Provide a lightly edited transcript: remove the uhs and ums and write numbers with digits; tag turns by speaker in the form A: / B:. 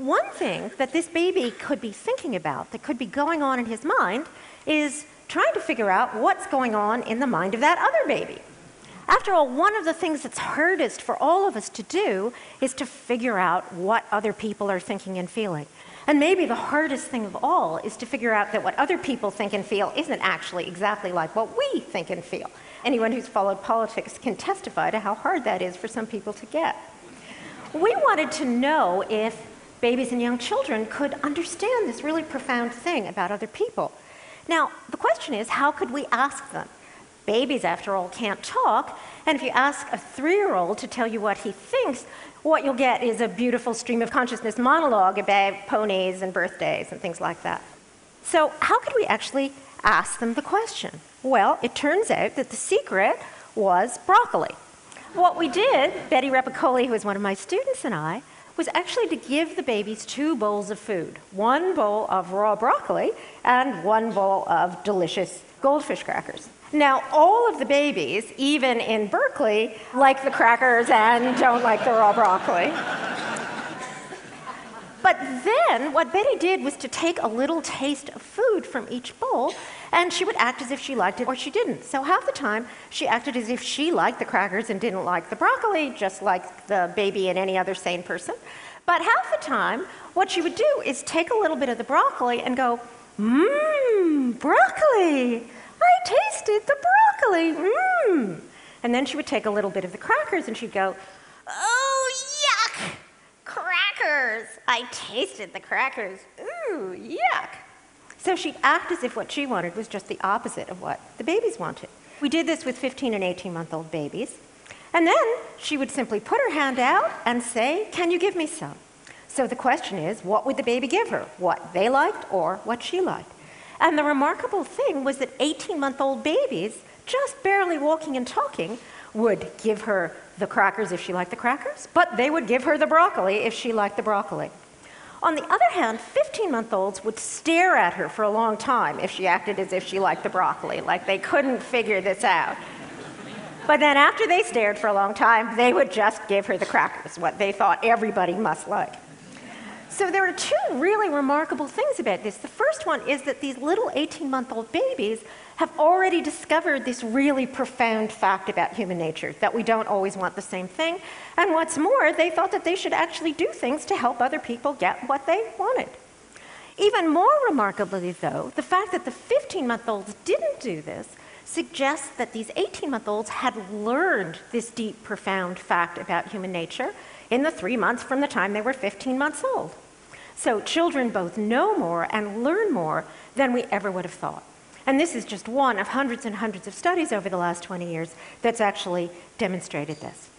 A: One thing that this baby could be thinking about, that could be going on in his mind, is trying to figure out what's going on in the mind of that other baby. After all, one of the things that's hardest for all of us to do is to figure out what other people are thinking and feeling. And maybe the hardest thing of all is to figure out that what other people think and feel isn't actually exactly like what we think and feel. Anyone who's followed politics can testify to how hard that is for some people to get. We wanted to know if babies and young children could understand this really profound thing about other people. Now, the question is, how could we ask them? Babies, after all, can't talk, and if you ask a 3-year-old to tell you what he thinks, what you'll get is a beautiful stream of consciousness monologue about ponies and birthdays and things like that. So how could we actually ask them the question? Well, it turns out that the secret was broccoli. What we did, Betty Repicoli, who was one of my students, and I, was actually to give the babies 2 bowls of food. 1 bowl of raw broccoli and 1 bowl of delicious goldfish crackers. Now, all of the babies, even in Berkeley, like the crackers and don't like the raw broccoli. But then what Betty did was to take a little taste of food from each bowl, and she would act as if she liked it or she didn't. So half the time, she acted as if she liked the crackers and didn't like the broccoli, just like the baby and any other sane person. But half the time, what she would do is take a little bit of the broccoli and go, broccoli! I tasted the broccoli, And then she would take a little bit of the crackers and she'd go, oh, yuck! Crackers! I tasted the crackers. Ooh, yuck! So she'd act as if what she wanted was just the opposite of what the babies wanted. We did this with 15 and 18-month-old babies. And then she would simply put her hand out and say, can you give me some? So the question is, what would the baby give her? What they liked or what she liked? And the remarkable thing was that 18-month-old babies, just barely walking and talking, would give her the crackers if she liked the crackers, but they would give her the broccoli if she liked the broccoli. On the other hand, 15-month-olds would stare at her for a long time if she acted as if she liked the broccoli, like they couldn't figure this out. But then after they stared for a long time, they would just give her the crackers, what they thought everybody must like. So there are 2 really remarkable things about this. The first one is that these little 18-month-old babies have already discovered this really profound fact about human nature, that we don't always want the same thing. And what's more, they thought that they should actually do things to help other people get what they wanted. Even more remarkably, though, the fact that the 15-month-olds didn't do this suggests that these 18-month-olds had learned this deep, profound fact about human nature in the 3 months from the time they were 15 months old. So children both know more and learn more than we ever would have thought. And this is just one of hundreds and hundreds of studies over the last 20 years that's actually demonstrated this.